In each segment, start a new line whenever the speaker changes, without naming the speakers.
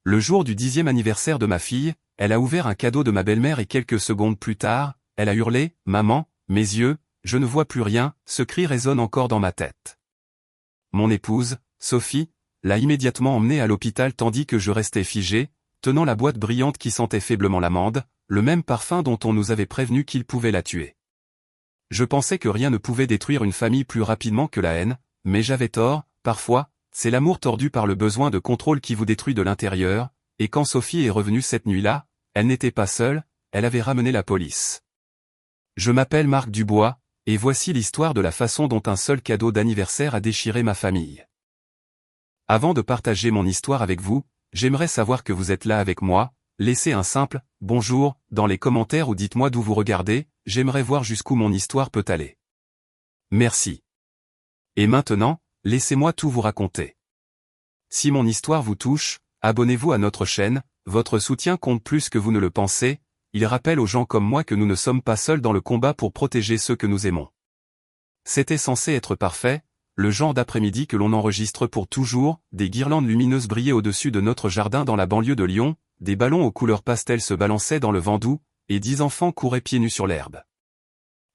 Le jour du 10e anniversaire de ma fille, elle a ouvert un cadeau de ma belle-mère et quelques secondes plus tard, elle a hurlé « Maman, mes yeux, je ne vois plus rien », ce cri résonne encore dans ma tête. Mon épouse, Sophie, l'a immédiatement emmenée à l'hôpital tandis que je restais figé, tenant la boîte brillante qui sentait faiblement l'amande, le même parfum dont on nous avait prévenu qu'il pouvait la tuer. Je pensais que rien ne pouvait détruire une famille plus rapidement que la haine, mais j'avais tort, parfois, c'est l'amour tordu par le besoin de contrôle qui vous détruit de l'intérieur, et quand Sophie est revenue cette nuit-là, elle n'était pas seule, elle avait ramené la police. Je m'appelle Marc Dubois, et voici l'histoire de la façon dont un seul cadeau d'anniversaire a déchiré ma famille. Avant de partager mon histoire avec vous, j'aimerais savoir que vous êtes là avec moi, laissez un simple « bonjour » dans les commentaires ou dites-moi d'où vous regardez, j'aimerais voir jusqu'où mon histoire peut aller. Merci. Et maintenant, laissez-moi tout vous raconter. Si mon histoire vous touche, abonnez-vous à notre chaîne, votre soutien compte plus que vous ne le pensez, il rappelle aux gens comme moi que nous ne sommes pas seuls dans le combat pour protéger ceux que nous aimons. C'était censé être parfait, le genre d'après-midi que l'on enregistre pour toujours, des guirlandes lumineuses brillaient au-dessus de notre jardin dans la banlieue de Lyon, des ballons aux couleurs pastel se balançaient dans le vent doux, et 10 enfants couraient pieds nus sur l'herbe.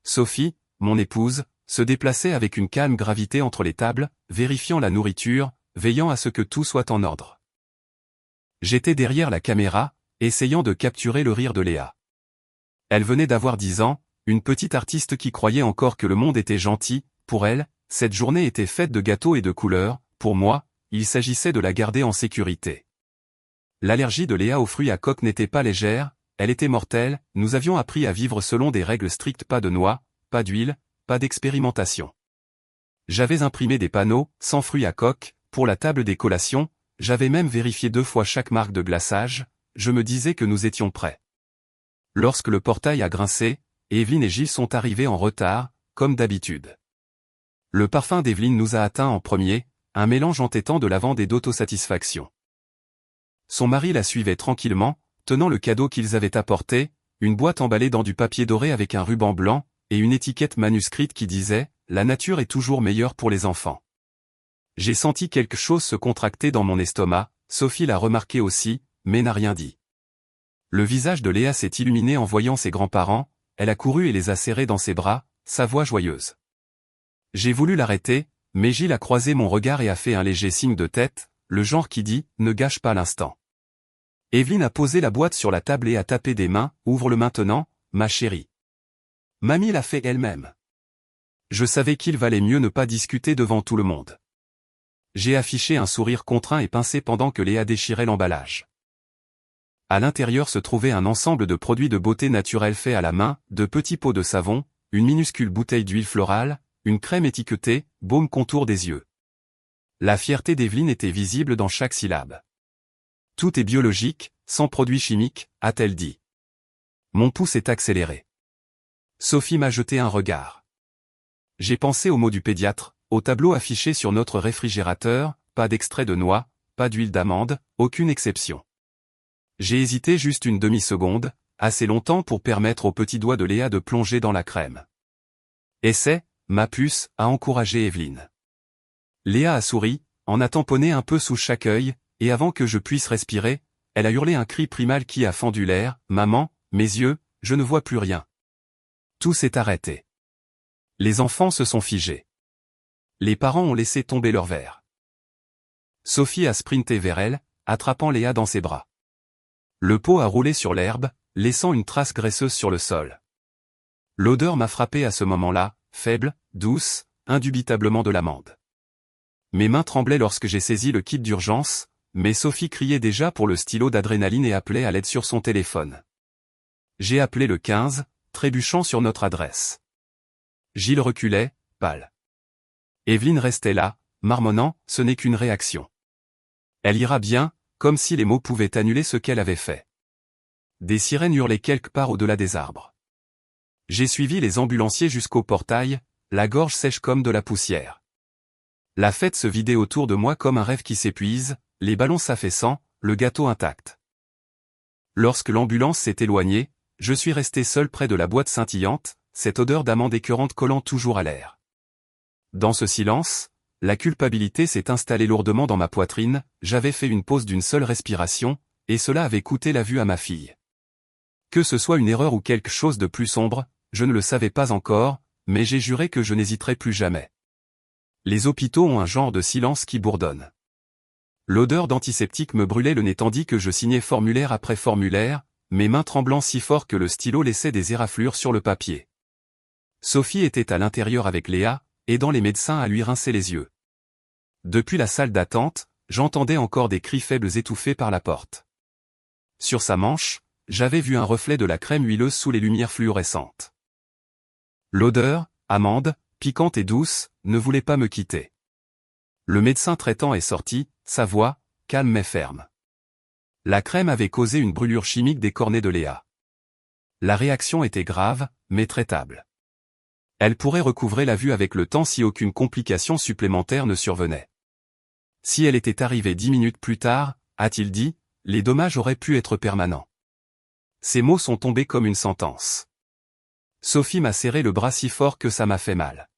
Sophie, mon épouse, se déplaçait avec une calme gravité entre les tables, vérifiant la nourriture, veillant à ce que tout soit en ordre. J'étais derrière la caméra, essayant de capturer le rire de Léa. Elle venait d'avoir 10 ans, une petite artiste qui croyait encore que le monde était gentil, pour elle, cette journée était faite de gâteaux et de couleurs, pour moi, il s'agissait de la garder en sécurité. L'allergie de Léa aux fruits à coque n'était pas légère, elle était mortelle, nous avions appris à vivre selon des règles strictes, pas de noix, pas d'huile, pas d'expérimentation. J'avais imprimé des panneaux, sans fruits à coque, pour la table des collations, j'avais même vérifié 2 fois chaque marque de glaçage, je me disais que nous étions prêts. Lorsque le portail a grincé, Evelyne et Gilles sont arrivés en retard, comme d'habitude. Le parfum d'Evelyne nous a atteints en premier, un mélange entêtant de lavande et d'autosatisfaction. Son mari la suivait tranquillement, tenant le cadeau qu'ils avaient apporté, une boîte emballée dans du papier doré avec un ruban blanc, et une étiquette manuscrite qui disait « La nature est toujours meilleure pour les enfants ». J'ai senti quelque chose se contracter dans mon estomac, Sophie l'a remarqué aussi, mais n'a rien dit. Le visage de Léa s'est illuminé en voyant ses grands-parents, elle a couru et les a serrés dans ses bras, sa voix joyeuse. J'ai voulu l'arrêter, mais Gilles a croisé mon regard et a fait un léger signe de tête, le genre qui dit « Ne gâche pas l'instant ». Evelyne a posé la boîte sur la table et a tapé des mains, « Ouvre-le maintenant, ma chérie ». Mamie l'a fait elle-même. Je savais qu'il valait mieux ne pas discuter devant tout le monde. J'ai affiché un sourire contraint et pincé pendant que Léa déchirait l'emballage. À l'intérieur se trouvait un ensemble de produits de beauté naturelle faits à la main, de petits pots de savon, une minuscule bouteille d'huile florale, une crème étiquetée, baume contour des yeux. La fierté d'Evelyne était visible dans chaque syllabe. Tout est biologique, sans produits chimiques, a-t-elle dit. Mon pouce est accéléré. Sophie m'a jeté un regard. J'ai pensé aux mots du pédiatre, au tableau affiché sur notre réfrigérateur, pas d'extrait de noix, pas d'huile d'amande, aucune exception. J'ai hésité juste une demi-seconde, assez longtemps pour permettre aux petits doigts de Léa de plonger dans la crème. Essaie, ma puce, a encouragé Evelyne. Léa a souri, en a tamponné un peu sous chaque œil, et avant que je puisse respirer, elle a hurlé un cri primal qui a fendu l'air, « Maman, mes yeux, je ne vois plus rien ». Tout s'est arrêté. Les enfants se sont figés. Les parents ont laissé tomber leur verre. Sophie a sprinté vers elle, attrapant Léa dans ses bras. Le pot a roulé sur l'herbe, laissant une trace graisseuse sur le sol. L'odeur m'a frappé à ce moment-là, faible, douce, indubitablement de l'amande. Mes mains tremblaient lorsque j'ai saisi le kit d'urgence, mais Sophie criait déjà pour le stylo d'adrénaline et appelait à l'aide sur son téléphone. J'ai appelé le 15, trébuchant sur notre adresse. Gilles reculait, pâle. Evelyne restait là, marmonnant, ce n'est qu'une réaction. Elle ira bien, comme si les mots pouvaient annuler ce qu'elle avait fait. Des sirènes hurlaient quelque part au-delà des arbres. J'ai suivi les ambulanciers jusqu'au portail, la gorge sèche comme de la poussière. La fête se vidait autour de moi comme un rêve qui s'épuise, les ballons s'affaissant, le gâteau intact. Lorsque l'ambulance s'est éloignée, je suis resté seul près de la boîte scintillante, cette odeur d'amande écœurante collant toujours à l'air. Dans ce silence, la culpabilité s'est installée lourdement dans ma poitrine, j'avais fait une pause d'une seule respiration, et cela avait coûté la vue à ma fille. Que ce soit une erreur ou quelque chose de plus sombre, je ne le savais pas encore, mais j'ai juré que je n'hésiterais plus jamais. Les hôpitaux ont un genre de silence qui bourdonne. L'odeur d'antiseptique me brûlait le nez tandis que je signais formulaire après formulaire, mes mains tremblant si fort que le stylo laissait des éraflures sur le papier. Sophie était à l'intérieur avec Léa, aidant les médecins à lui rincer les yeux. Depuis la salle d'attente, j'entendais encore des cris faibles étouffés par la porte. Sur sa manche, j'avais vu un reflet de la crème huileuse sous les lumières fluorescentes. L'odeur, amande, piquante et douce, ne voulait pas me quitter. Le médecin traitant est sorti, sa voix, calme mais ferme. La crème avait causé une brûlure chimique des cornets de Léa. La réaction était grave, mais traitable. Elle pourrait recouvrer la vue avec le temps si aucune complication supplémentaire ne survenait. Si elle était arrivée 10 minutes plus tard, a-t-il dit, les dommages auraient pu être permanents. Ces mots sont tombés comme une sentence. Sophie m'a serré le bras si fort que ça m'a fait mal.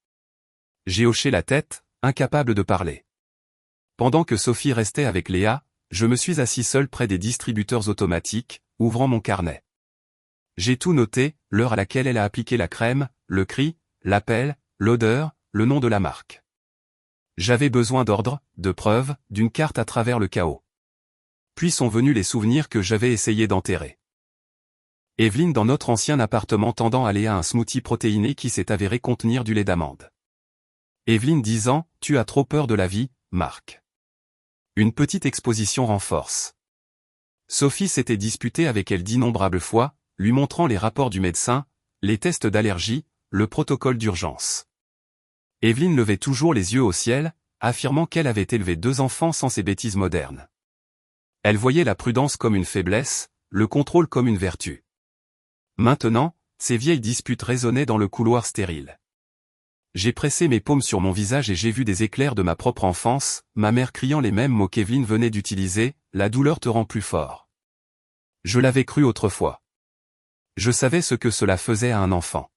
J'ai hoché la tête, incapable de parler. Pendant que Sophie restait avec Léa, je me suis assis seul près des distributeurs automatiques, ouvrant mon carnet. J'ai tout noté, l'heure à laquelle elle a appliqué la crème, le cri, l'appel, l'odeur, le nom de la marque. J'avais besoin d'ordre, de preuves, d'une carte à travers le chaos. Puis sont venus les souvenirs que j'avais essayé d'enterrer. Evelyne dans notre ancien appartement tendant à Léa un smoothie protéiné qui s'est avéré contenir du lait d'amande. Evelyne disant, tu as trop peur de la vie, Marc. Une petite exposition renforce. Sophie s'était disputée avec elle d'innombrables fois, lui montrant les rapports du médecin, les tests d'allergie, le protocole d'urgence. Evelyne levait toujours les yeux au ciel, affirmant qu'elle avait élevé 2 enfants sans ces bêtises modernes. Elle voyait la prudence comme une faiblesse, le contrôle comme une vertu. Maintenant, ces vieilles disputes résonnaient dans le couloir stérile. J'ai pressé mes paumes sur mon visage et j'ai vu des éclairs de ma propre enfance, ma mère criant les mêmes mots qu'Evelyne venait d'utiliser, la douleur te rend plus fort. Je l'avais cru autrefois. Je savais ce que cela faisait à un enfant.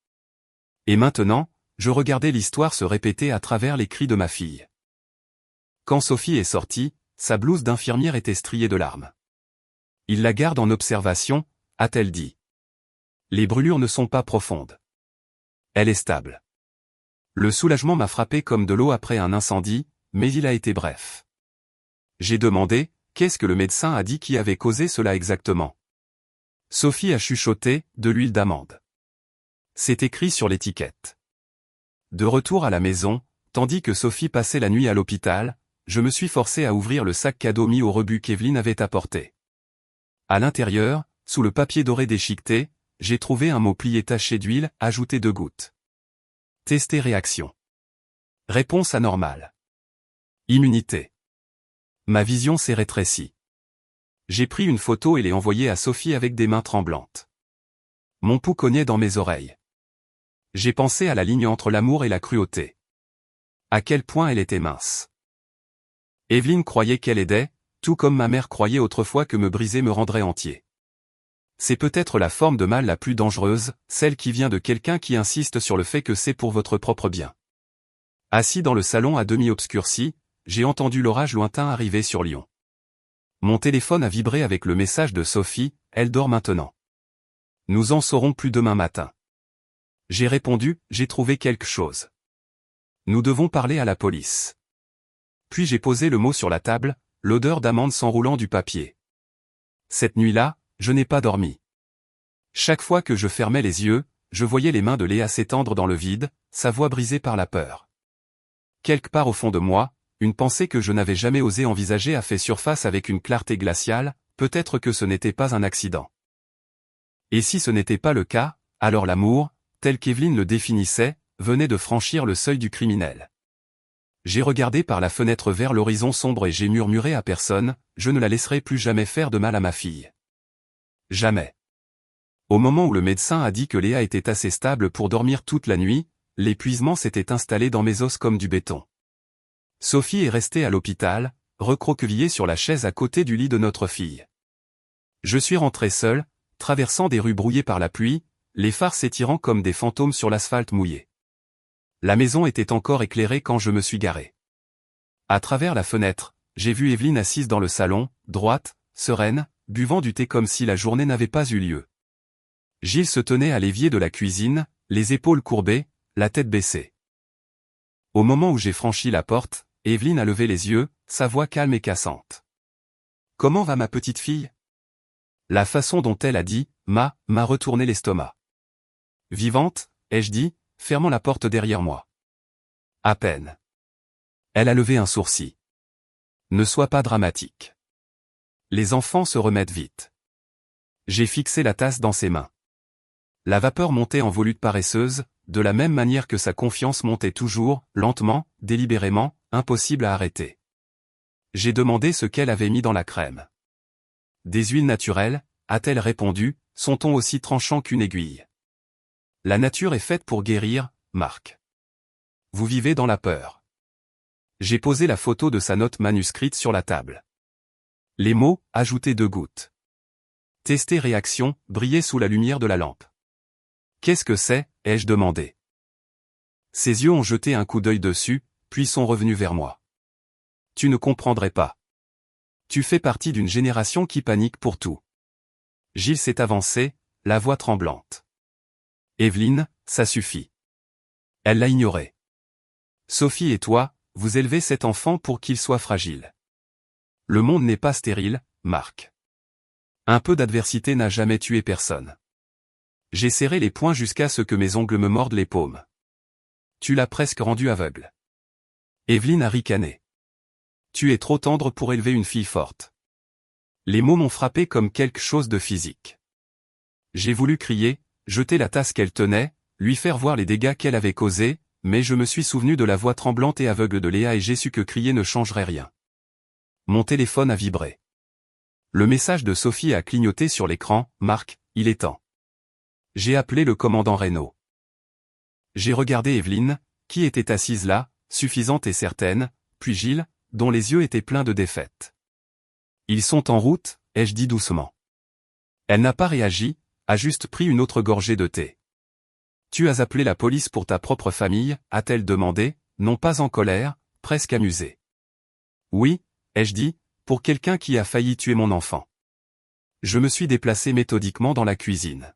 Et maintenant, je regardais l'histoire se répéter à travers les cris de ma fille. Quand Sophie est sortie, sa blouse d'infirmière était striée de larmes. Il la garde en observation, a-t-elle dit. Les brûlures ne sont pas profondes. Elle est stable. Le soulagement m'a frappé comme de l'eau après un incendie, mais il a été bref. J'ai demandé, qu'est-ce que le médecin a dit qui avait causé cela exactement? Sophie a chuchoté, de l'huile d'amande. C'est écrit sur l'étiquette. De retour à la maison, tandis que Sophie passait la nuit à l'hôpital, je me suis forcé à ouvrir le sac cadeau mis au rebut qu'Evelyne avait apporté. À l'intérieur, sous le papier doré déchiqueté, j'ai trouvé un mot plié taché d'huile, ajouté 2 gouttes. Tester réaction. Réponse anormale. Immunité. Ma vision s'est rétrécie. J'ai pris une photo et l'ai envoyée à Sophie avec des mains tremblantes. Mon pouls cognait dans mes oreilles. J'ai pensé à la ligne entre l'amour et la cruauté. À quel point elle était mince. Evelyne croyait qu'elle aidait, tout comme ma mère croyait autrefois que me briser me rendrait entier. C'est peut-être la forme de mal la plus dangereuse, celle qui vient de quelqu'un qui insiste sur le fait que c'est pour votre propre bien. Assis dans le salon à demi obscurci, j'ai entendu l'orage lointain arriver sur Lyon. Mon téléphone a vibré avec le message de Sophie, elle dort maintenant. Nous en saurons plus demain matin. J'ai répondu, j'ai trouvé quelque chose. Nous devons parler à la police. Puis j'ai posé le mot sur la table, l'odeur d'amande s'enroulant du papier. Cette nuit-là, je n'ai pas dormi. Chaque fois que je fermais les yeux, je voyais les mains de Léa s'étendre dans le vide, sa voix brisée par la peur. Quelque part au fond de moi, une pensée que je n'avais jamais osé envisager a fait surface avec une clarté glaciale, peut-être que ce n'était pas un accident. Et si ce n'était pas le cas, alors l'amour, tel qu'Evelyne le définissait, venait de franchir le seuil du criminel. J'ai regardé par la fenêtre vers l'horizon sombre et j'ai murmuré à personne, je ne la laisserai plus jamais faire de mal à ma fille. Jamais. Au moment où le médecin a dit que Léa était assez stable pour dormir toute la nuit, l'épuisement s'était installé dans mes os comme du béton. Sophie est restée à l'hôpital, recroquevillée sur la chaise à côté du lit de notre fille. Je suis rentré seul, traversant des rues brouillées par la pluie, les phares s'étirant comme des fantômes sur l'asphalte mouillé. La maison était encore éclairée quand je me suis garé. À travers la fenêtre, j'ai vu Evelyne assise dans le salon, droite, sereine, buvant du thé comme si la journée n'avait pas eu lieu. Gilles se tenait à l'évier de la cuisine, les épaules courbées, la tête baissée. Au moment où j'ai franchi la porte, Evelyne a levé les yeux, sa voix calme et cassante. « Comment va ma petite fille ?» La façon dont elle a dit « m'a retourné l'estomac. « Vivante ?» ai-je dit, fermant la porte derrière moi. « À peine. » Elle a levé un sourcil. « Ne sois pas dramatique. Les enfants se remettent vite. » J'ai fixé la tasse dans ses mains. La vapeur montait en volute paresseuse, de la même manière que sa confiance montait toujours, lentement, délibérément, impossible à arrêter. J'ai demandé ce qu'elle avait mis dans la crème. « Des huiles naturelles », a-t-elle répondu, son ton aussi tranchant qu'une aiguille. « La nature est faite pour guérir, Marc. Vous vivez dans la peur. » J'ai posé la photo de sa note manuscrite sur la table. Les mots, ajoutés 2 gouttes. Tester réaction, brillaient sous la lumière de la lampe. « Qu'est-ce que c'est ?» ai-je demandé. Ses yeux ont jeté un coup d'œil dessus, puis sont revenus vers moi. « Tu ne comprendrais pas. Tu fais partie d'une génération qui panique pour tout. » Gilles s'est avancé, la voix tremblante. « Evelyne, ça suffit. » Elle l'a ignoré. « Sophie et toi, vous élevez cet enfant pour qu'il soit fragile. Le monde n'est pas stérile, Marc. Un peu d'adversité n'a jamais tué personne. » J'ai serré les poings jusqu'à ce que mes ongles me mordent les paumes. « Tu l'as presque rendu aveugle. » Evelyne a ricané. « Tu es trop tendre pour élever une fille forte. » Les mots m'ont frappé comme quelque chose de physique. J'ai voulu crier, jeter la tasse qu'elle tenait, lui faire voir les dégâts qu'elle avait causés, mais je me suis souvenu de la voix tremblante et aveugle de Léa et j'ai su que crier ne changerait rien. Mon téléphone a vibré. Le message de Sophie a clignoté sur l'écran. « Marc, il est temps. » J'ai appelé le commandant Reynaud. J'ai regardé Evelyne, qui était assise là, suffisante et certaine, puis Gilles, dont les yeux étaient pleins de défaite. « Ils sont en route », ai-je dit doucement. Elle n'a pas réagi, a juste pris une autre gorgée de thé. « Tu as appelé la police pour ta propre famille ?» a-t-elle demandé, non pas en colère, presque amusée. « Oui », ai-je dit, pour quelqu'un qui a failli tuer mon enfant. Je me suis déplacé méthodiquement dans la cuisine.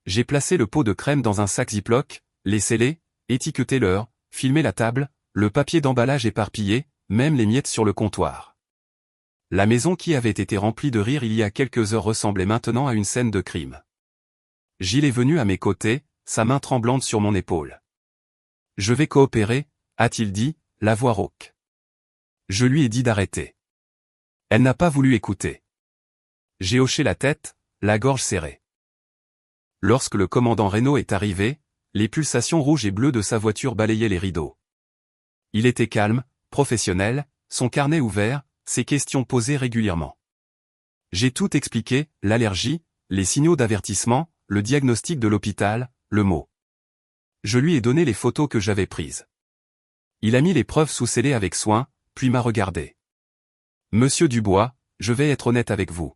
J'ai placé le pot de crème dans un sac Ziploc, les scellé, étiqueté l'heure, filmé la table, le papier d'emballage éparpillé, même les miettes sur le comptoir. La maison qui avait été remplie de rire il y a quelques heures ressemblait maintenant à une scène de crime. Gilles est venu à mes côtés, sa main tremblante sur mon épaule. « Je vais coopérer », a-t-il dit, la voix rauque. Je lui ai dit d'arrêter. Elle n'a pas voulu écouter. J'ai hoché la tête, la gorge serrée. Lorsque le commandant Reynaud est arrivé, les pulsations rouges et bleues de sa voiture balayaient les rideaux. Il était calme, professionnel, son carnet ouvert, ses questions posées régulièrement. J'ai tout expliqué, l'allergie, les signaux d'avertissement, le diagnostic de l'hôpital, le mot. Je lui ai donné les photos que j'avais prises. Il a mis les preuves sous scellé avec soin, puis m'a regardé. « Monsieur Dubois, je vais être honnête avec vous.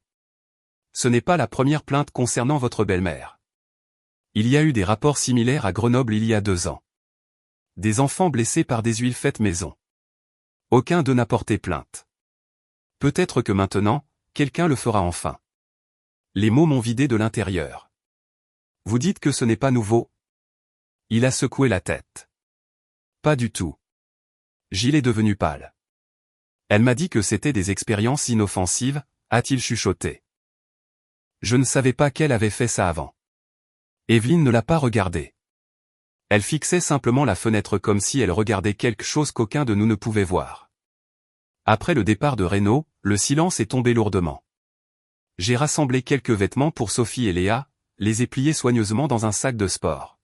Ce n'est pas la première plainte concernant votre belle-mère. Il y a eu des rapports similaires à Grenoble il y a 2 ans. Des enfants blessés par des huiles faites maison. Aucun d'eux n'a porté plainte. Peut-être que maintenant, quelqu'un le fera enfin. » Les mots m'ont vidé de l'intérieur. « Vous dites que ce n'est pas nouveau ?» Il a secoué la tête. « Pas du tout. » Gilles est devenu pâle. « Elle m'a dit que c'était des expériences inoffensives, » a-t-il chuchoté. Je ne savais pas qu'elle avait fait ça avant. Evelyne ne l'a pas regardé. Elle fixait simplement la fenêtre comme si elle regardait quelque chose qu'aucun de nous ne pouvait voir. Après le départ de Reynaud, le silence est tombé lourdement. J'ai rassemblé quelques vêtements pour Sophie et Léa, les ai pliés soigneusement dans un sac de sport.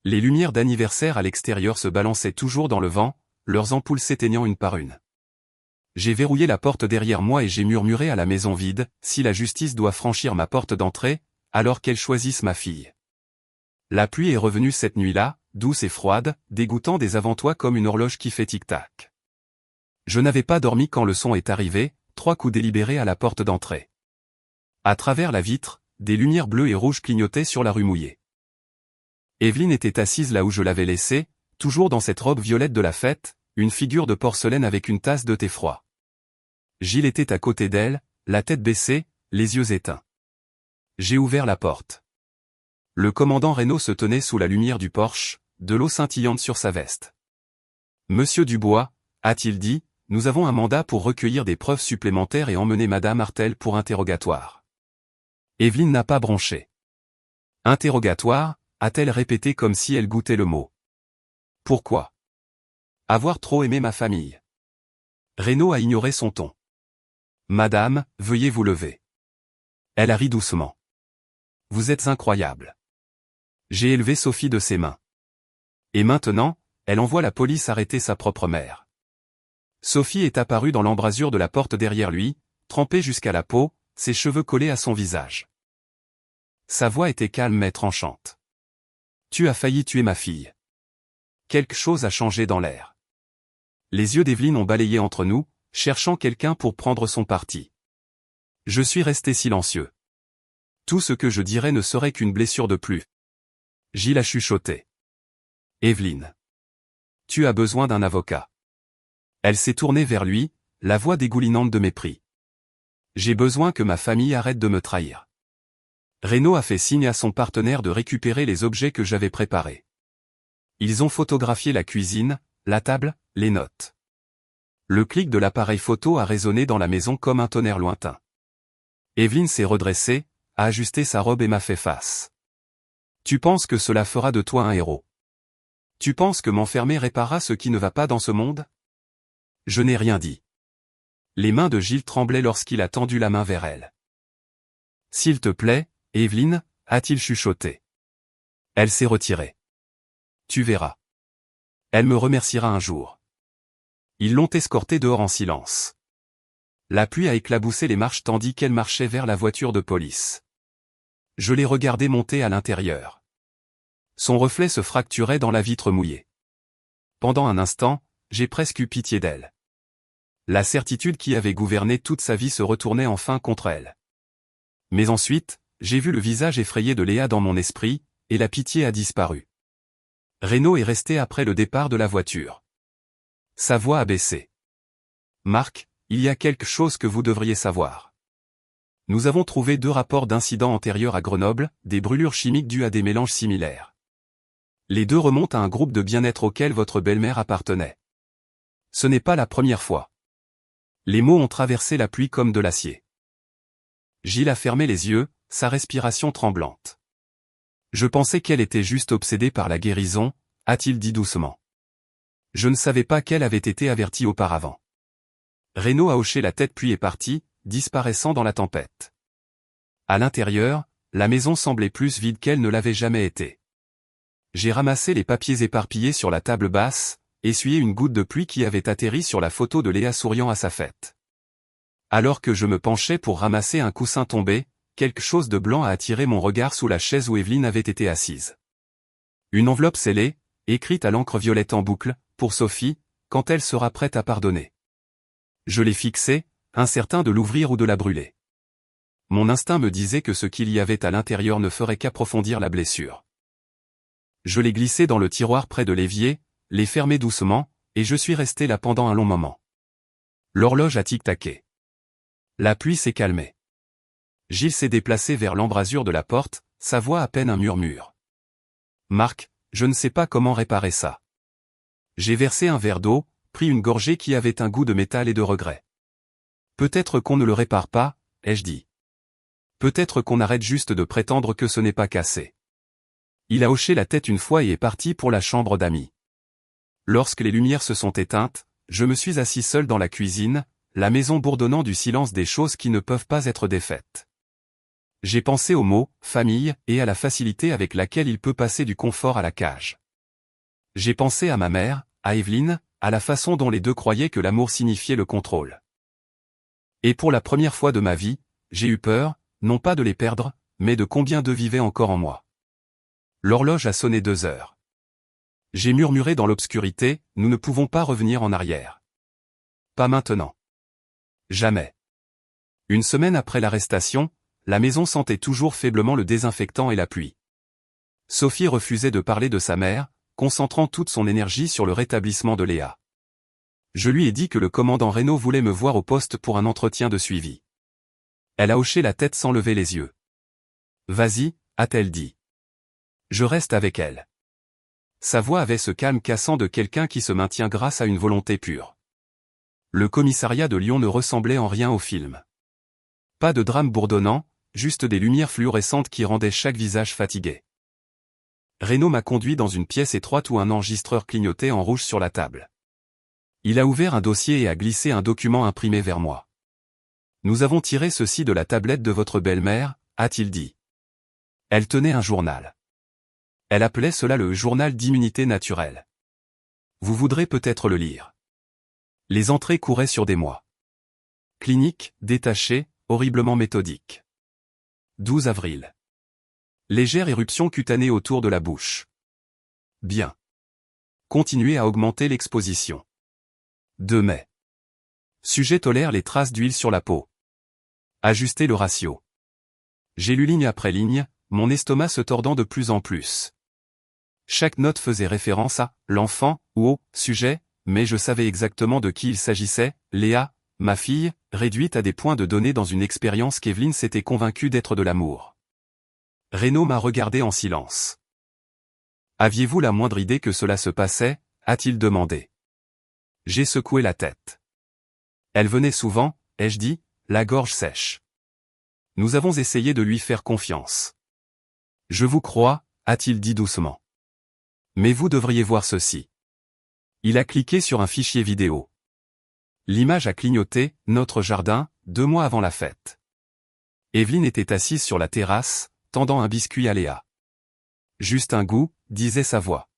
Les lumières d'anniversaire à l'extérieur se balançaient toujours dans le vent, leurs ampoules s'éteignant une par une. J'ai verrouillé la porte derrière moi et j'ai murmuré à la maison vide, si la justice doit franchir ma porte d'entrée, alors qu'elle choisisse ma fille. La pluie est revenue cette nuit-là, douce et froide, dégoûtant des avant-toi comme une horloge qui fait tic-tac. Je n'avais pas dormi quand le son est arrivé, 3 coups délibérés à la porte d'entrée. À travers la vitre, des lumières bleues et rouges clignotaient sur la rue mouillée. Evelyne était assise là où je l'avais laissée, toujours dans cette robe violette de la fête, une figure de porcelaine avec une tasse de thé froid. Gilles était à côté d'elle, la tête baissée, les yeux éteints. J'ai ouvert la porte. Le commandant Reynaud se tenait sous la lumière du porche, de l'eau scintillante sur sa veste. « Monsieur Dubois, a-t-il dit, nous avons un mandat pour recueillir des preuves supplémentaires et emmener Madame Martel pour interrogatoire. » Évelyne n'a pas bronché. « Interrogatoire » a-t-elle répété comme si elle goûtait le mot. « Pourquoi ? Avoir trop aimé ma famille. » Reynaud a ignoré son ton. « Madame, veuillez vous lever. » Elle a ri doucement. « Vous êtes incroyable. » J'ai élevé Sophie de ses mains. Et maintenant, elle envoie la police arrêter sa propre mère. Sophie est apparue dans l'embrasure de la porte derrière lui, trempée jusqu'à la peau, ses cheveux collés à son visage. Sa voix était calme mais tranchante. « Tu as failli tuer ma fille. » Quelque chose a changé dans l'air. Les yeux d'Evelyne ont balayé entre nous, cherchant quelqu'un pour prendre son parti. Je suis resté silencieux. Tout ce que je dirais ne serait qu'une blessure de plus. Gilles a chuchoté. « Evelyne. Tu as besoin d'un avocat. » Elle s'est tournée vers lui, la voix dégoulinante de mépris. « J'ai besoin que ma famille arrête de me trahir. » Reynaud a fait signe à son partenaire de récupérer les objets que j'avais préparés. Ils ont photographié la cuisine, la table, les notes. Le clic de l'appareil photo a résonné dans la maison comme un tonnerre lointain. Evelyne s'est redressée, a ajusté sa robe et m'a fait face. « Tu penses que cela fera de toi un héros? Tu penses que m'enfermer réparera ce qui ne va pas dans ce monde ?» Je n'ai rien dit. Les mains de Gilles tremblaient lorsqu'il a tendu la main vers elle. « S'il te plaît, Evelyne, a-t-il chuchoté. Elle s'est retirée. « Tu verras. Elle me remerciera un jour. » Ils l'ont escortée dehors en silence. La pluie a éclaboussé les marches tandis qu'elle marchait vers la voiture de police. Je l'ai regardée monter à l'intérieur. Son reflet se fracturait dans la vitre mouillée. Pendant un instant, j'ai presque eu pitié d'elle. La certitude qui avait gouverné toute sa vie se retournait enfin contre elle. Mais ensuite, j'ai vu le visage effrayé de Léa dans mon esprit, et la pitié a disparu. Reynaud est resté après le départ de la voiture. Sa voix a baissé. « Marc, il y a quelque chose que vous devriez savoir. Nous avons trouvé 2 rapports d'incidents antérieurs à Grenoble, des brûlures chimiques dues à des mélanges similaires. Les 2 remontent à un groupe de bien-être auquel votre belle-mère appartenait. Ce n'est pas la première fois. » Les mots ont traversé la pluie comme de l'acier. Gilles a fermé les yeux, sa respiration tremblante. « Je pensais qu'elle était juste obsédée par la guérison, » a-t-il dit doucement. Je ne savais pas qu'elle avait été avertie auparavant. Reynaud a hoché la tête puis est parti, disparaissant dans la tempête. À l'intérieur, la maison semblait plus vide qu'elle ne l'avait jamais été. J'ai ramassé les papiers éparpillés sur la table basse, essuyé une goutte de pluie qui avait atterri sur la photo de Léa souriant à sa fête. Alors que je me penchais pour ramasser un coussin tombé, quelque chose de blanc a attiré mon regard sous la chaise où Evelyne avait été assise. Une enveloppe scellée, écrite à l'encre violette en boucle, pour Sophie, quand elle sera prête à pardonner. Je l'ai fixée, incertain de l'ouvrir ou de la brûler. Mon instinct me disait que ce qu'il y avait à l'intérieur ne ferait qu'approfondir la blessure. Je l'ai glissée dans le tiroir près de l'évier, l'ai fermée doucement, et je suis resté là pendant un long moment. L'horloge a tic-taqué. La pluie s'est calmée. Gilles s'est déplacé vers l'embrasure de la porte, sa voix à peine un murmure. « Marc, je ne sais pas comment réparer ça. » J'ai versé un verre d'eau, pris une gorgée qui avait un goût de métal et de regret. « Peut-être qu'on ne le répare pas, » ai-je dit. « Peut-être qu'on arrête juste de prétendre que ce n'est pas cassé. » Il a hoché la tête une fois et est parti pour la chambre d'amis. Lorsque les lumières se sont éteintes, je me suis assis seul dans la cuisine, la maison bourdonnant du silence des choses qui ne peuvent pas être défaites. J'ai pensé au mot « famille » et à la facilité avec laquelle il peut passer du confort à la cage. J'ai pensé à ma mère, à Evelyne, à la façon dont les 2 croyaient que l'amour signifiait le contrôle. Et pour la première fois de ma vie, j'ai eu peur, non pas de les perdre, mais de combien d'eux vivaient encore en moi. L'horloge a sonné 2 heures. J'ai murmuré dans l'obscurité, nous ne pouvons pas revenir en arrière. Pas maintenant. Jamais. Une semaine après l'arrestation, la maison sentait toujours faiblement le désinfectant et la pluie. Sophie refusait de parler de sa mère, concentrant toute son énergie sur le rétablissement de Léa. Je lui ai dit que le commandant Reynaud voulait me voir au poste pour un entretien de suivi. Elle a hoché la tête sans lever les yeux. Vas-y, a-t-elle dit. Je reste avec elle. Sa voix avait ce calme cassant de quelqu'un qui se maintient grâce à une volonté pure. Le commissariat de Lyon ne ressemblait en rien au film. Pas de drame bourdonnant, juste des lumières fluorescentes qui rendaient chaque visage fatigué. Reynaud m'a conduit dans une pièce étroite où un enregistreur clignotait en rouge sur la table. Il a ouvert un dossier et a glissé un document imprimé vers moi. Nous avons tiré ceci de la tablette de votre belle-mère, a-t-il dit. Elle tenait un journal. Elle appelait cela le journal d'immunité naturelle. Vous voudrez peut-être le lire. Les entrées couraient sur des mois. Clinique, détaché, horriblement méthodique. 12 avril. Légère éruption cutanée autour de la bouche. Bien. Continuez à augmenter l'exposition. 2 mai. Sujet tolère les traces d'huile sur la peau. Ajustez le ratio. J'ai lu ligne après ligne, mon estomac se tordant de plus en plus. Chaque note faisait référence à l'enfant ou au sujet, mais je savais exactement de qui il s'agissait, Léa, ma fille, réduite à des points de données dans une expérience qu'Evelyne s'était convaincue d'être de l'amour. Reynaud m'a regardé en silence. Aviez-vous la moindre idée que cela se passait, a-t-il demandé. J'ai secoué la tête. Elle venait souvent, ai-je dit, la gorge sèche. Nous avons essayé de lui faire confiance. Je vous crois, a-t-il dit doucement. Mais vous devriez voir ceci. Il a cliqué sur un fichier vidéo. L'image a clignoté, notre jardin, 2 mois avant la fête. Evelyne était assise sur la terrasse, tendant un biscuit à Léa. Juste un goût, disait sa voix.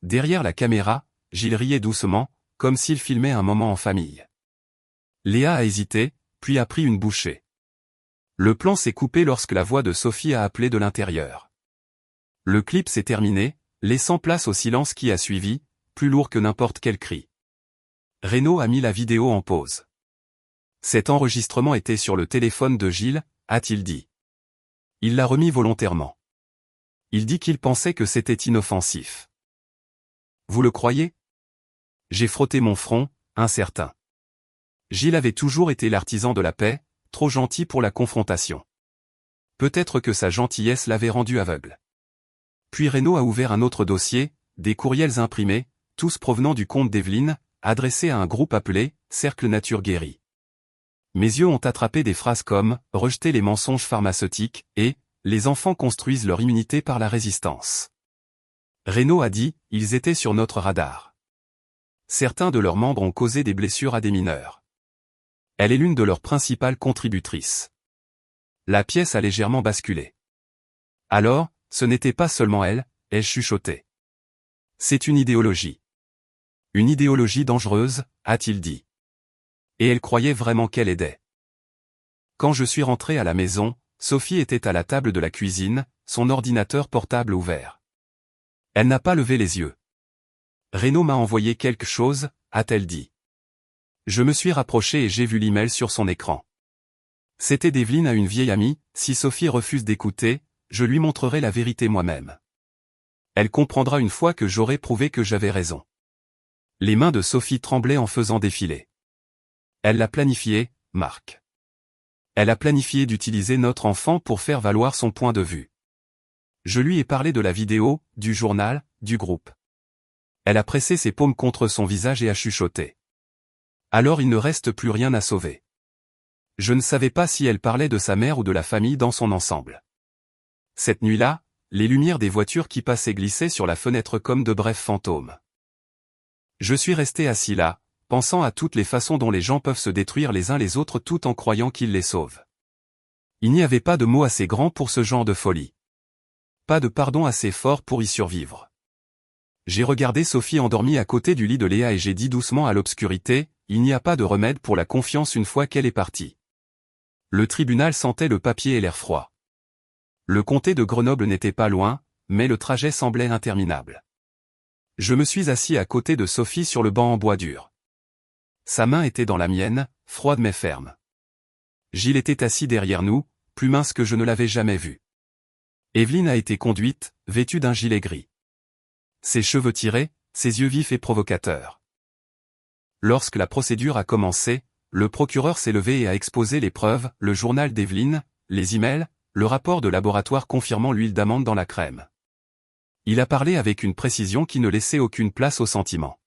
Derrière la caméra, Gilles riait doucement, comme s'il filmait un moment en famille. Léa a hésité, puis a pris une bouchée. Le plan s'est coupé lorsque la voix de Sophie a appelé de l'intérieur. Le clip s'est terminé, laissant place au silence qui a suivi, plus lourd que n'importe quel cri. Reynaud a mis la vidéo en pause. Cet enregistrement était sur le téléphone de Gilles, a-t-il dit. Il l'a remis volontairement. Il dit qu'il pensait que c'était inoffensif. Vous le croyez? J'ai frotté mon front, incertain. Gilles avait toujours été l'artisan de la paix, trop gentil pour la confrontation. Peut-être que sa gentillesse l'avait rendu aveugle. Puis Reynaud a ouvert un autre dossier, des courriels imprimés, tous provenant du compte d'Evelyne, adressés à un groupe appelé « Cercle Nature Guérie ». Mes yeux ont attrapé des phrases comme « Rejeter les mensonges pharmaceutiques » et « Les enfants construisent leur immunité par la résistance ». Reynaud a dit « Ils étaient sur notre radar ». Certains de leurs membres ont causé des blessures à des mineurs. Elle est l'une de leurs principales contributrices. La pièce a légèrement basculé. Alors, ce n'était pas seulement elle, ai-je chuchoté. C'est une idéologie. Une idéologie dangereuse, a-t-il dit. Et elle croyait vraiment qu'elle aidait. Quand je suis rentré à la maison, Sophie était à la table de la cuisine, son ordinateur portable ouvert. Elle n'a pas levé les yeux. Reynaud m'a envoyé quelque chose, a-t-elle dit. Je me suis rapproché et j'ai vu l'email sur son écran. C'était d'Evelyne à une vieille amie, si Sophie refuse d'écouter, je lui montrerai la vérité moi-même. Elle comprendra une fois que j'aurai prouvé que j'avais raison. Les mains de Sophie tremblaient en faisant défiler. Elle l'a planifié, Marc. Elle a planifié d'utiliser notre enfant pour faire valoir son point de vue. Je lui ai parlé de la vidéo, du journal, du groupe. Elle a pressé ses paumes contre son visage et a chuchoté. Alors il ne reste plus rien à sauver. Je ne savais pas si elle parlait de sa mère ou de la famille dans son ensemble. Cette nuit-là, les lumières des voitures qui passaient glissaient sur la fenêtre comme de brefs fantômes. Je suis resté assis là, pensant à toutes les façons dont les gens peuvent se détruire les uns les autres tout en croyant qu'ils les sauvent. Il n'y avait pas de mot assez grand pour ce genre de folie. Pas de pardon assez fort pour y survivre. J'ai regardé Sophie endormie à côté du lit de Léa et j'ai dit doucement à l'obscurité, il n'y a pas de remède pour la confiance une fois qu'elle est partie. Le tribunal sentait le papier et l'air froid. Le comté de Grenoble n'était pas loin, mais le trajet semblait interminable. Je me suis assis à côté de Sophie sur le banc en bois dur. Sa main était dans la mienne, froide mais ferme. Gilles était assis derrière nous, plus mince que je ne l'avais jamais vu. Evelyne a été conduite, vêtue d'un gilet gris. Ses cheveux tirés, ses yeux vifs et provocateurs. Lorsque la procédure a commencé, le procureur s'est levé et a exposé les preuves, le journal d'Evelyne, les emails, le rapport de laboratoire confirmant l'huile d'amande dans la crème. Il a parlé avec une précision qui ne laissait aucune place au sentiment.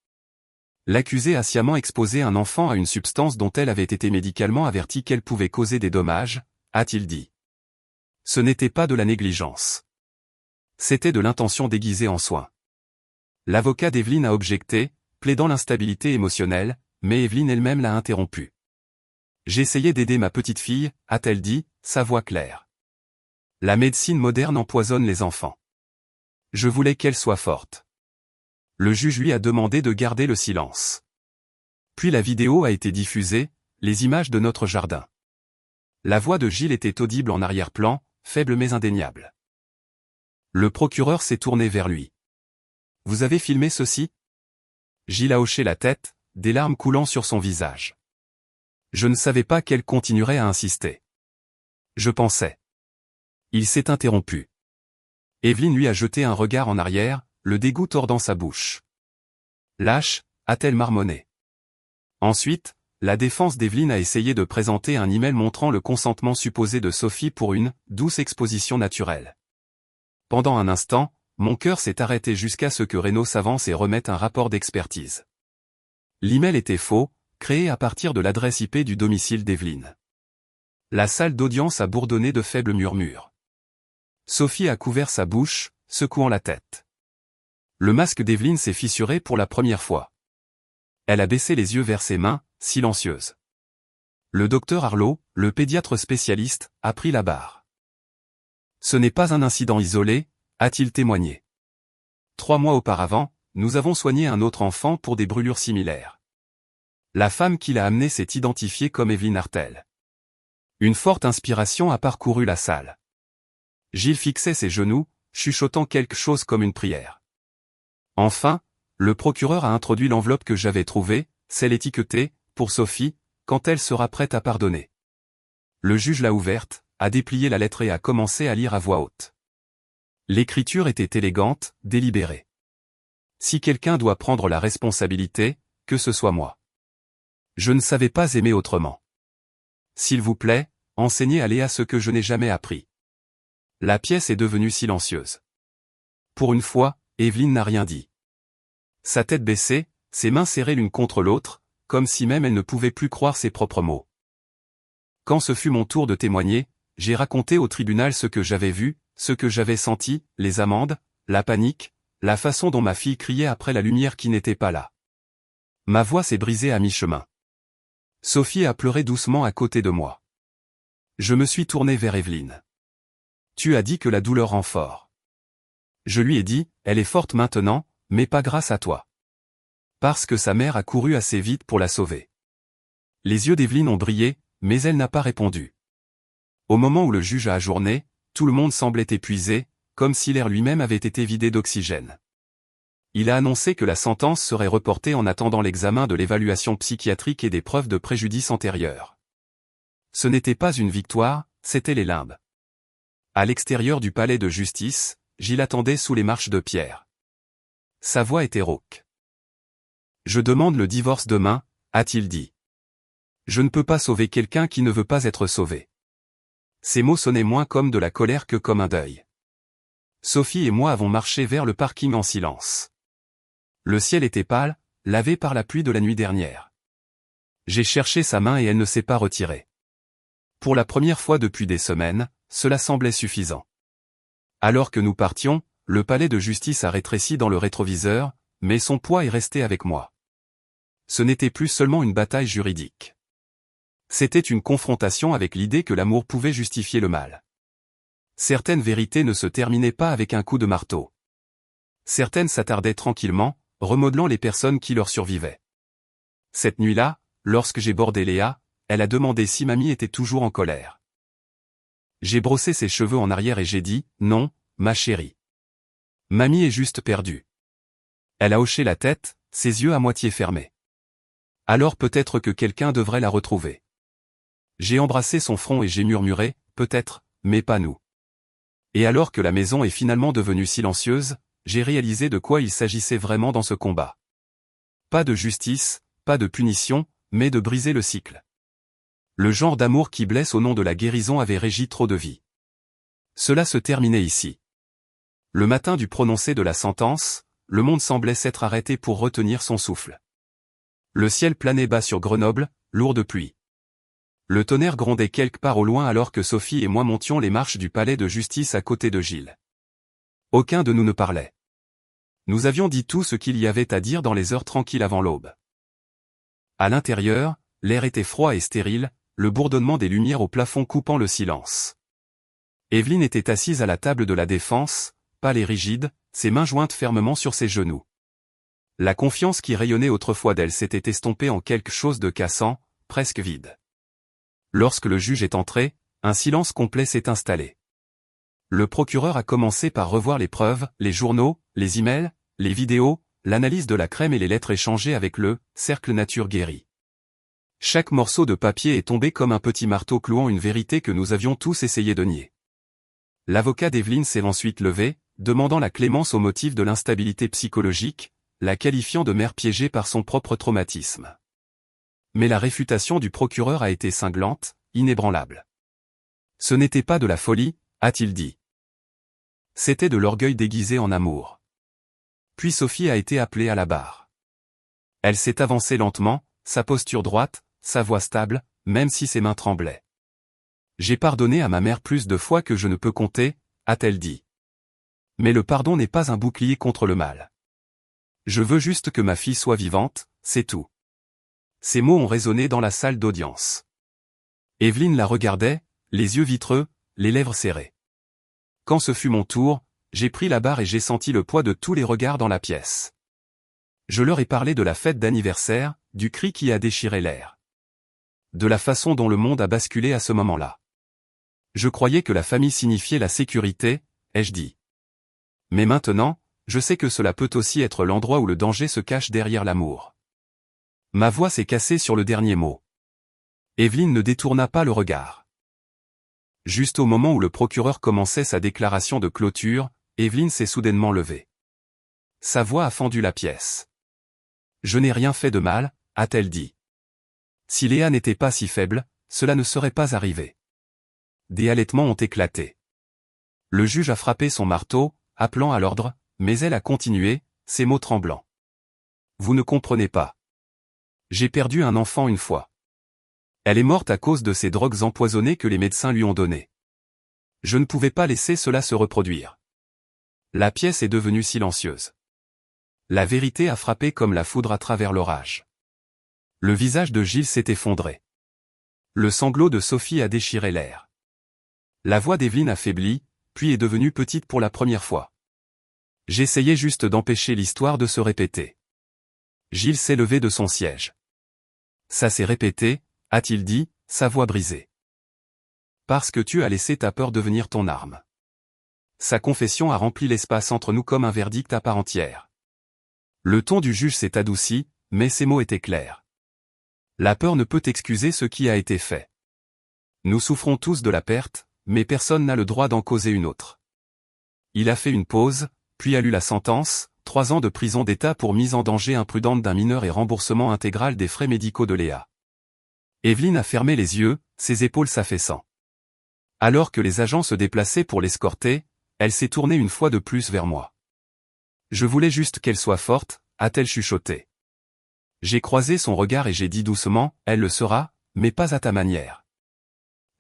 L'accusée a sciemment exposé un enfant à une substance dont elle avait été médicalement avertie qu'elle pouvait causer des dommages, a-t-il dit. Ce n'était pas de la négligence. C'était de l'intention déguisée en soin. L'avocat d'Evelyne a objecté, plaidant l'instabilité émotionnelle, mais Evelyne elle-même l'a interrompu. J'essayais d'aider ma petite fille, a-t-elle dit, sa voix claire. La médecine moderne empoisonne les enfants. Je voulais qu'elle soit forte. Le juge lui a demandé de garder le silence. Puis la vidéo a été diffusée, les images de notre jardin. La voix de Gilles était audible en arrière-plan, faible mais indéniable. Le procureur s'est tourné vers lui. « Vous avez filmé ceci ?» Gilles a hoché la tête, des larmes coulant sur son visage. Je ne savais pas qu'elle continuerait à insister. Je pensais. Il s'est interrompu. Evelyne lui a jeté un regard en arrière, le dégoût tordant sa bouche. Lâche, a-t-elle marmonné. Ensuite, la défense d'Evelyne a essayé de présenter un email montrant le consentement supposé de Sophie pour une « douce exposition naturelle ». Pendant un instant, mon cœur s'est arrêté jusqu'à ce que Renaud s'avance et remette un rapport d'expertise. L'email était faux, créé à partir de l'adresse IP du domicile d'Evelyne. La salle d'audience a bourdonné de faibles murmures. Sophie a couvert sa bouche, secouant la tête. Le masque d'Evelyne s'est fissuré pour la première fois. Elle a baissé les yeux vers ses mains, silencieuse. Le docteur Arlot, le pédiatre spécialiste, a pris la barre. Ce n'est pas un incident isolé, a-t-il témoigné. 3 mois auparavant, nous avons soigné un autre enfant pour des brûlures similaires. La femme qui l'a amené s'est identifiée comme Evelyne Artel. Une forte inspiration a parcouru la salle. Gilles fixait ses genoux, chuchotant quelque chose comme une prière. Enfin, le procureur a introduit l'enveloppe que j'avais trouvée, celle étiquetée, pour Sophie, quand elle sera prête à pardonner. Le juge l'a ouverte, a déplié la lettre et a commencé à lire à voix haute. L'écriture était élégante, délibérée. Si quelqu'un doit prendre la responsabilité, que ce soit moi. Je ne savais pas aimer autrement. S'il vous plaît, enseignez à Léa ce que je n'ai jamais appris. La pièce est devenue silencieuse. Pour une fois, Evelyne n'a rien dit. Sa tête baissée, ses mains serrées l'une contre l'autre, comme si même elle ne pouvait plus croire ses propres mots. Quand ce fut mon tour de témoigner, j'ai raconté au tribunal ce que j'avais vu, ce que j'avais senti, les amendes, la panique, la façon dont ma fille criait après la lumière qui n'était pas là. Ma voix s'est brisée à mi-chemin. Sophie a pleuré doucement à côté de moi. Je me suis tourné vers Evelyne. Tu as dit que la douleur rend fort. Je lui ai dit, elle est forte maintenant, mais pas grâce à toi. Parce que sa mère a couru assez vite pour la sauver. Les yeux d'Evelyne ont brillé, mais elle n'a pas répondu. Au moment où le juge a ajourné, tout le monde semblait épuisé, comme si l'air lui-même avait été vidé d'oxygène. Il a annoncé que la sentence serait reportée en attendant l'examen de l'évaluation psychiatrique et des preuves de préjudice antérieures. Ce n'était pas une victoire, c'était les limbes. À l'extérieur du palais de justice, Gilles attendait sous les marches de pierre. Sa voix était rauque. « Je demande le divorce demain », a-t-il dit. « Je ne peux pas sauver quelqu'un qui ne veut pas être sauvé. » Ces mots sonnaient moins comme de la colère que comme un deuil. Sophie et moi avons marché vers le parking en silence. Le ciel était pâle, lavé par la pluie de la nuit dernière. J'ai cherché sa main et elle ne s'est pas retirée. Pour la première fois depuis des semaines, cela semblait suffisant. Alors que nous partions, le palais de justice a rétréci dans le rétroviseur, mais son poids est resté avec moi. Ce n'était plus seulement une bataille juridique. C'était une confrontation avec l'idée que l'amour pouvait justifier le mal. Certaines vérités ne se terminaient pas avec un coup de marteau. Certaines s'attardaient tranquillement, remodelant les personnes qui leur survivaient. Cette nuit-là, lorsque j'ai bordé Léa, elle a demandé si mamie était toujours en colère. J'ai brossé ses cheveux en arrière et j'ai dit, non, ma chérie. Mamie est juste perdue. Elle a hoché la tête, ses yeux à moitié fermés. Alors peut-être que quelqu'un devrait la retrouver. J'ai embrassé son front et j'ai murmuré, peut-être, mais pas nous. Et alors que la maison est finalement devenue silencieuse, j'ai réalisé de quoi il s'agissait vraiment dans ce combat. Pas de justice, pas de punition, mais de briser le cycle. Le genre d'amour qui blesse au nom de la guérison avait régi trop de vies. Cela se terminait ici. Le matin du prononcé de la sentence, le monde semblait s'être arrêté pour retenir son souffle. Le ciel planait bas sur Grenoble, lourd de pluie. Le tonnerre grondait quelque part au loin alors que Sophie et moi montions les marches du palais de justice à côté de Gilles. Aucun de nous ne parlait. Nous avions dit tout ce qu'il y avait à dire dans les heures tranquilles avant l'aube. À l'intérieur, l'air était froid et stérile, le bourdonnement des lumières au plafond coupant le silence. Evelyne était assise à la table de la défense, pâle et rigide, ses mains jointes fermement sur ses genoux. La confiance qui rayonnait autrefois d'elle s'était estompée en quelque chose de cassant, presque vide. Lorsque le juge est entré, un silence complet s'est installé. Le procureur a commencé par revoir les preuves, les journaux, les emails, les vidéos, l'analyse de la crème et les lettres échangées avec le « cercle nature guérie ». Chaque morceau de papier est tombé comme un petit marteau clouant une vérité que nous avions tous essayé de nier. L'avocat d'Evelyne s'est ensuite levé, demandant la clémence au motif de l'instabilité psychologique, la qualifiant de mère piégée par son propre traumatisme. Mais la réfutation du procureur a été cinglante, inébranlable. Ce n'était pas de la folie, a-t-il dit. C'était de l'orgueil déguisé en amour. Puis Sophie a été appelée à la barre. Elle s'est avancée lentement, sa posture droite, sa voix stable, même si ses mains tremblaient. J'ai pardonné à ma mère plus de fois que je ne peux compter, a-t-elle dit. Mais le pardon n'est pas un bouclier contre le mal. Je veux juste que ma fille soit vivante, c'est tout. Ces mots ont résonné dans la salle d'audience. Evelyne la regardait, les yeux vitreux, les lèvres serrées. Quand ce fut mon tour, j'ai pris la barre et j'ai senti le poids de tous les regards dans la pièce. Je leur ai parlé de la fête d'anniversaire, du cri qui a déchiré l'air. De la façon dont le monde a basculé à ce moment-là. Je croyais que la famille signifiait la sécurité, ai-je dit. Mais maintenant, je sais que cela peut aussi être l'endroit où le danger se cache derrière l'amour. Ma voix s'est cassée sur le dernier mot. Evelyne ne détourna pas le regard. Juste au moment où le procureur commençait sa déclaration de clôture, Evelyne s'est soudainement levée. Sa voix a fendu la pièce. Je n'ai rien fait de mal, a-t-elle dit. Si Léa n'était pas si faible, cela ne serait pas arrivé. Des halètements ont éclaté. Le juge a frappé son marteau, appelant à l'ordre, mais elle a continué, ses mots tremblants. Vous ne comprenez pas. J'ai perdu un enfant une fois. Elle est morte à cause de ces drogues empoisonnées que les médecins lui ont données. Je ne pouvais pas laisser cela se reproduire. La pièce est devenue silencieuse. La vérité a frappé comme la foudre à travers l'orage. Le visage de Gilles s'est effondré. Le sanglot de Sophie a déchiré l'air. La voix d'Evelyne a faibli, puis est devenue petite pour la première fois. J'essayais juste d'empêcher l'histoire de se répéter. Gilles s'est levé de son siège. Ça s'est répété, a-t-il dit, sa voix brisée. Parce que tu as laissé ta peur devenir ton arme. Sa confession a rempli l'espace entre nous comme un verdict à part entière. Le ton du juge s'est adouci, mais ses mots étaient clairs. La peur ne peut excuser ce qui a été fait. Nous souffrons tous de la perte, mais personne n'a le droit d'en causer une autre. Il a fait une pause, puis a lu la sentence, 3 ans de prison d'État pour mise en danger imprudente d'un mineur et remboursement intégral des frais médicaux de Léa. Evelyne a fermé les yeux, ses épaules s'affaissant. Alors que les agents se déplaçaient pour l'escorter, elle s'est tournée une fois de plus vers moi. Je voulais juste qu'elle soit forte, a-t-elle chuchoté. J'ai croisé son regard et j'ai dit doucement, elle le sera, mais pas à ta manière.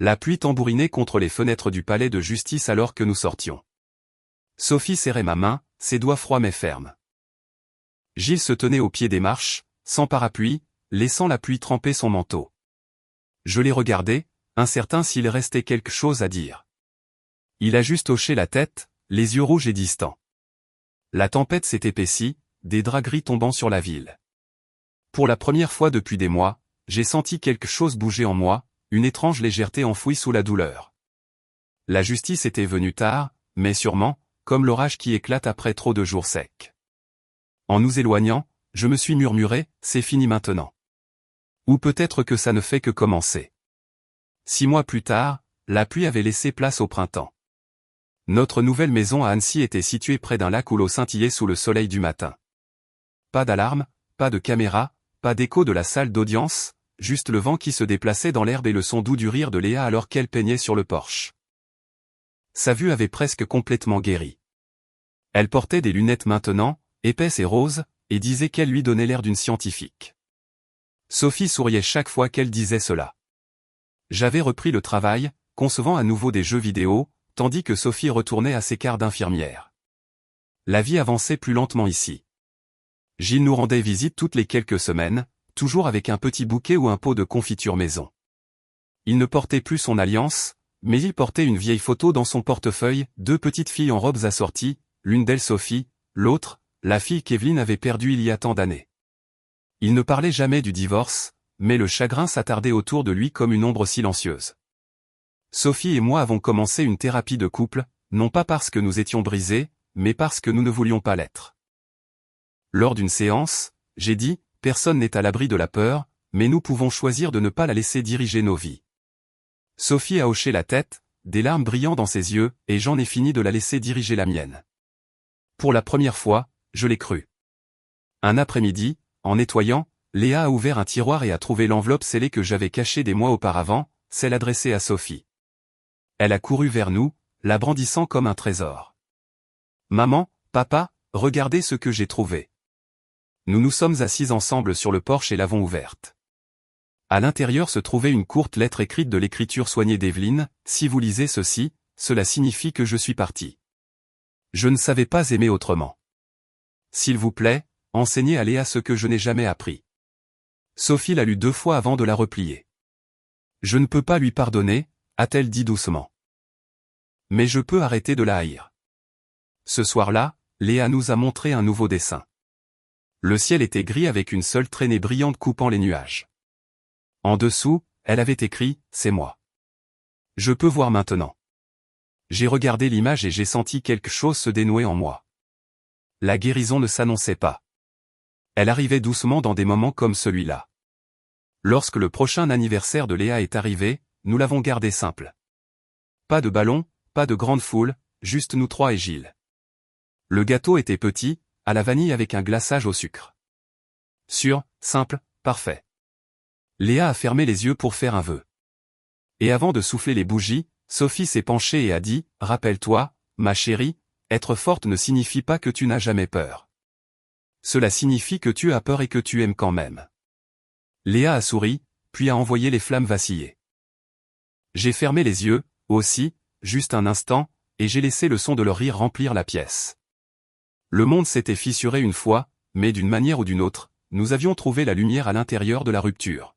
La pluie tambourinait contre les fenêtres du palais de justice alors que nous sortions. Sophie serrait ma main, ses doigts froids mais fermes. Gilles se tenait au pied des marches, sans parapluie, laissant la pluie tremper son manteau. Je l'ai regardé, incertain s'il restait quelque chose à dire. Il a juste hoché la tête, les yeux rouges et distants. La tempête s'est épaissie, des draps gris tombant sur la ville. Pour la première fois depuis des mois, j'ai senti quelque chose bouger en moi, une étrange légèreté enfouie sous la douleur. La justice était venue tard, mais sûrement, comme l'orage qui éclate après trop de jours secs. En nous éloignant, je me suis murmuré, c'est fini maintenant. Ou peut-être que ça ne fait que commencer. 6 mois plus tard, la pluie avait laissé place au printemps. Notre nouvelle maison à Annecy était située près d'un lac où l'eau scintillait sous le soleil du matin. Pas d'alarme, pas de caméra, pas d'écho de la salle d'audience, juste le vent qui se déplaçait dans l'herbe et le son doux du rire de Léa alors qu'elle peignait sur le porche. Sa vue avait presque complètement guéri. Elle portait des lunettes maintenant, épaisses et roses, et disait qu'elle lui donnait l'air d'une scientifique. Sophie souriait chaque fois qu'elle disait cela. J'avais repris le travail, concevant à nouveau des jeux vidéo, tandis que Sophie retournait à ses quarts d'infirmière. La vie avançait plus lentement ici. Gilles nous rendait visite toutes les quelques semaines, toujours avec un petit bouquet ou un pot de confiture maison. Il ne portait plus son alliance, mais il portait une vieille photo dans son portefeuille, 2 petites filles en robes assorties, l'une d'elles Sophie, l'autre, la fille qu'Evelyne avait perdue il y a tant d'années. Il ne parlait jamais du divorce, mais le chagrin s'attardait autour de lui comme une ombre silencieuse. Sophie et moi avons commencé une thérapie de couple, non pas parce que nous étions brisés, mais parce que nous ne voulions pas l'être. Lors d'une séance, j'ai dit, personne n'est à l'abri de la peur, mais nous pouvons choisir de ne pas la laisser diriger nos vies. Sophie a hoché la tête, des larmes brillant dans ses yeux, et j'en ai fini de la laisser diriger la mienne. Pour la première fois, je l'ai cru. Un après-midi, en nettoyant, Léa a ouvert un tiroir et a trouvé l'enveloppe scellée que j'avais cachée des mois auparavant, celle adressée à Sophie. Elle a couru vers nous, la brandissant comme un trésor. « Maman, papa, regardez ce que j'ai trouvé. » Nous nous sommes assis ensemble sur le porche et l'avons ouverte. À l'intérieur se trouvait une courte lettre écrite de l'écriture soignée d'Evelyne. « Si vous lisez ceci, cela signifie que je suis parti. Je ne savais pas aimer autrement. S'il vous plaît, enseignez à Léa ce que je n'ai jamais appris. » Sophie l'a lu 2 fois avant de la replier. « Je ne peux pas lui pardonner, » a-t-elle dit doucement. « Mais je peux arrêter de la haïr. » Ce soir-là, Léa nous a montré un nouveau dessin. Le ciel était gris avec une seule traînée brillante coupant les nuages. En dessous, elle avait écrit « C'est moi. Je peux voir maintenant. » J'ai regardé l'image et j'ai senti quelque chose se dénouer en moi. La guérison ne s'annonçait pas. Elle arrivait doucement dans des moments comme celui-là. Lorsque le prochain anniversaire de Léa est arrivé, nous l'avons gardé simple. Pas de ballon, pas de grande foule, juste nous 3 et Gilles. Le gâteau était petit, à la vanille avec un glaçage au sucre. Sûr, simple, parfait. Léa a fermé les yeux pour faire un vœu. Et avant de souffler les bougies, Sophie s'est penchée et a dit, « Rappelle-toi, ma chérie, être forte ne signifie pas que tu n'as jamais peur. Cela signifie que tu as peur et que tu aimes quand même. » Léa a souri, puis a envoyé les flammes vaciller. J'ai fermé les yeux, aussi, juste un instant, et j'ai laissé le son de leur rire remplir la pièce. Le monde s'était fissuré une fois, mais d'une manière ou d'une autre, nous avions trouvé la lumière à l'intérieur de la rupture.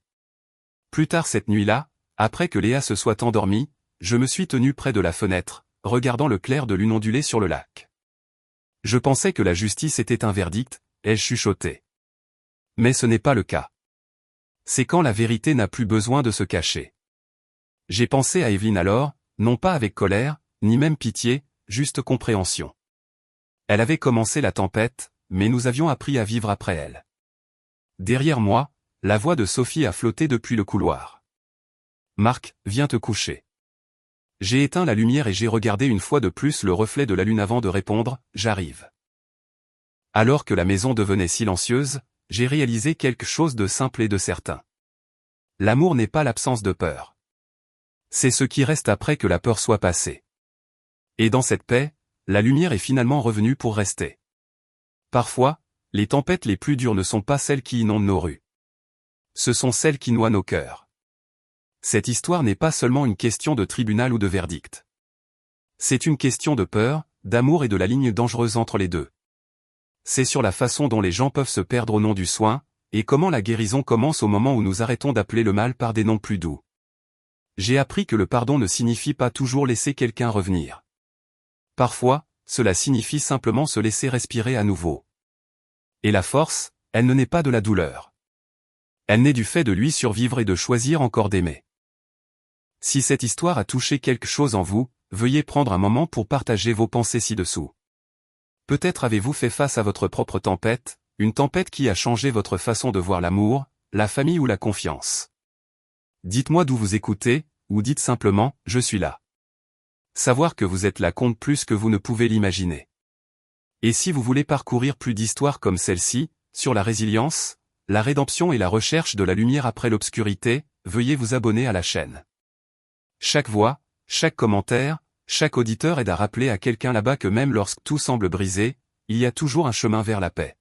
Plus tard cette nuit-là, après que Léa se soit endormie, je me suis tenu près de la fenêtre, regardant le clair de lune onduler sur le lac. Je pensais que la justice était un verdict, ai-je chuchoté. Mais ce n'est pas le cas. C'est quand la vérité n'a plus besoin de se cacher. J'ai pensé à Evelyne alors, non pas avec colère, ni même pitié, juste compréhension. Elle avait commencé la tempête, mais nous avions appris à vivre après elle. Derrière moi, la voix de Sophie a flotté depuis le couloir. « Marc, viens te coucher. » J'ai éteint la lumière et j'ai regardé une fois de plus le reflet de la lune avant de répondre « J'arrive. » Alors que la maison devenait silencieuse, j'ai réalisé quelque chose de simple et de certain. L'amour n'est pas l'absence de peur. C'est ce qui reste après que la peur soit passée. Et dans cette paix, la lumière est finalement revenue pour rester. Parfois, les tempêtes les plus dures ne sont pas celles qui inondent nos rues. Ce sont celles qui noient nos cœurs. Cette histoire n'est pas seulement une question de tribunal ou de verdict. C'est une question de peur, d'amour et de la ligne dangereuse entre les deux. C'est sur la façon dont les gens peuvent se perdre au nom du soin, et comment la guérison commence au moment où nous arrêtons d'appeler le mal par des noms plus doux. J'ai appris que le pardon ne signifie pas toujours laisser quelqu'un revenir. Parfois, cela signifie simplement se laisser respirer à nouveau. Et la force, elle ne naît pas de la douleur. Elle naît du fait de lui survivre et de choisir encore d'aimer. Si cette histoire a touché quelque chose en vous, veuillez prendre un moment pour partager vos pensées ci-dessous. Peut-être avez-vous fait face à votre propre tempête, une tempête qui a changé votre façon de voir l'amour, la famille ou la confiance. Dites-moi d'où vous écoutez, ou dites simplement « Je suis là ». Savoir que vous êtes là compte plus que vous ne pouvez l'imaginer. Et si vous voulez parcourir plus d'histoires comme celle-ci, sur la résilience, la rédemption et la recherche de la lumière après l'obscurité, veuillez vous abonner à la chaîne. Chaque voix, chaque commentaire, chaque auditeur aide à rappeler à quelqu'un là-bas que même lorsque tout semble brisé, il y a toujours un chemin vers la paix.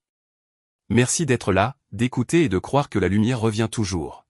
Merci d'être là, d'écouter et de croire que la lumière revient toujours.